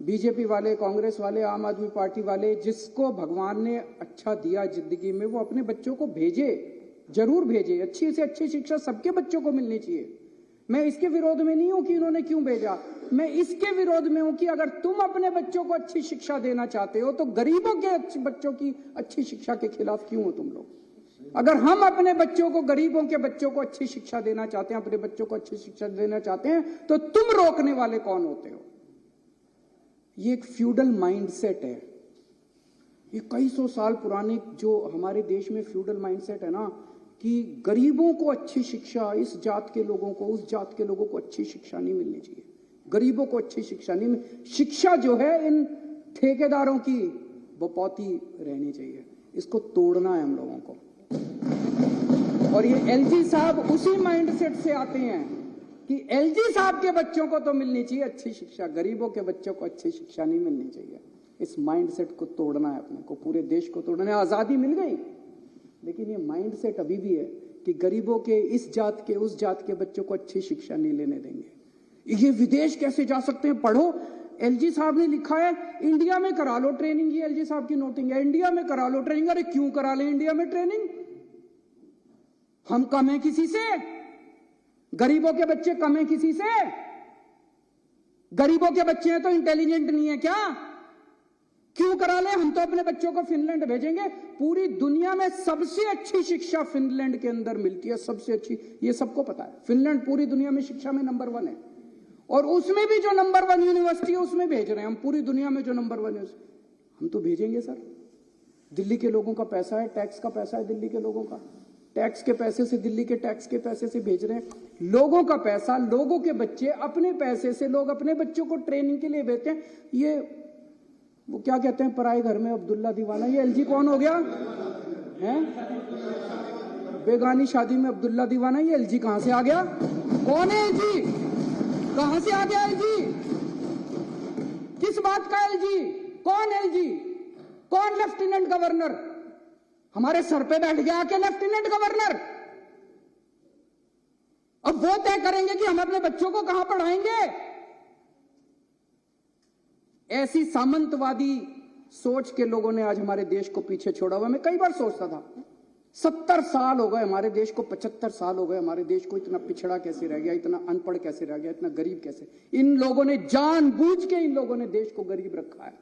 BJP वाले, कांग्रेस वाले, आम आदमी पार्टी वाले, जिसको भगवान ने अच्छा दिया जिंदगी में, वो अपने बच्चों को भेजे, जरूर भेजे। अच्छी से अच्छी शिक्षा सबके बच्चों को मिलनी चाहिए। मैं इसके विरोध में नहीं हूं कि इन्होंने क्यों भेजा, मैं इसके विरोध में हूं कि अगर तुम अपने बच्चों को अच्छी शिक्षा देना चाहते हो तो गरीबों के बच्चों की अच्छी शिक्षा के खिलाफ क्यों हो तुम लोग। अगर हम अपने बच्चों को, गरीबों के बच्चों को अच्छी शिक्षा देना चाहते हैं, अपने बच्चों को अच्छी शिक्षा देना चाहते हैं, तो तुम रोकने वाले कौन होते हो। ये एक फ्यूडल माइंडसेट है, ये कई सौ साल पुराने जो हमारे देश में फ्यूडल माइंडसेट है ना, कि गरीबों को अच्छी शिक्षा, इस जात के लोगों को, उस जात के लोगों को अच्छी शिक्षा नहीं मिलनी चाहिए, गरीबों को अच्छी शिक्षा नहीं शिक्षा जो है इन ठेकेदारों की बपौती रहनी चाहिए। इसको तोड़ना है हम लोगों को। और ये एलजी साहब उसी माइंडसेट से आते हैं कि एलजी साहब के बच्चों को तो मिलनी चाहिए अच्छी शिक्षा, गरीबों के बच्चों को अच्छी शिक्षा नहीं मिलनी चाहिए। इस माइंडसेट को तोड़ना है अपने को, पूरे देश को तोड़ना है। आजादी मिल गई, लेकिन ये माइंडसेट अभी भी है कि गरीबों के, इस जात के, उस जात के बच्चों को अच्छी शिक्षा नहीं लेने देंगे। ये विदेश कैसे जा सकते हैं, पढ़ो। एलजी साहब ने लिखा है इंडिया में करा लो ट्रेनिंग, ये एलजी साहब की नोटिंग है, इंडिया में करा लो ट्रेनिंग। अरे क्यों करा ले इंडिया में ट्रेनिंग, हम कम है किसी से? गरीबों के बच्चे कम है किसी से? गरीबों के बच्चे हैं तो इंटेलिजेंट नहीं है क्या? क्यों करा ले? हम तो अपने बच्चों को फिनलैंड भेजेंगे। पूरी दुनिया में सबसे अच्छी शिक्षा फिनलैंड के अंदर मिलती है, सबसे अच्छी, ये सबको पता है। फिनलैंड पूरी दुनिया में शिक्षा में नंबर 1 है, और उसमें भी जो नंबर 1 यूनिवर्सिटी है उसमें भेज रहे हैं हम। पूरी दुनिया में जो नंबर 1 है हम तो भेजेंगे सर। दिल्ली के लोगों का पैसा है, टैक्स का पैसा है दिल्ली के लोगों का, टैक्स के पैसे से, दिल्ली के टैक्स के पैसे से भेज रहे हैं। लोगों का पैसा, लोगों के बच्चे, अपने पैसे से लोग अपने बच्चों को ट्रेनिंग के लिए भेजते हैं। ये वो क्या कहते हैं, पराए घर में अब्दुल्ला दीवाना। ये एलजी कौन हो गया है? बेगानी शादी में अब्दुल्ला दीवाना। ये एलजी कहां से आ गया? कौन है एलजी? कहां से आ गया एलजी? किस बात का एलजी? कौन एलजी? कौन लेफ्टिनेंट गवर्नर? हमारे सर पे बैठ गया आके लेफ्टिनेंट गवर्नर। अब वो तय करेंगे कि हम अपने बच्चों को कहां पढ़ाएंगे। ऐसी सामंतवादी सोच के लोगों ने आज हमारे देश को पीछे छोड़ा हुआ। मैं कई बार सोचता था 70 साल हो गए हमारे देश को, 75 साल हो गए हमारे देश को, इतना पिछड़ा कैसे रह गया, इतना अनपढ़ कैसे रह गया, इतना गरीब कैसे। इन लोगों ने जानबूझ के, इन लोगों ने देश को गरीब रखा है।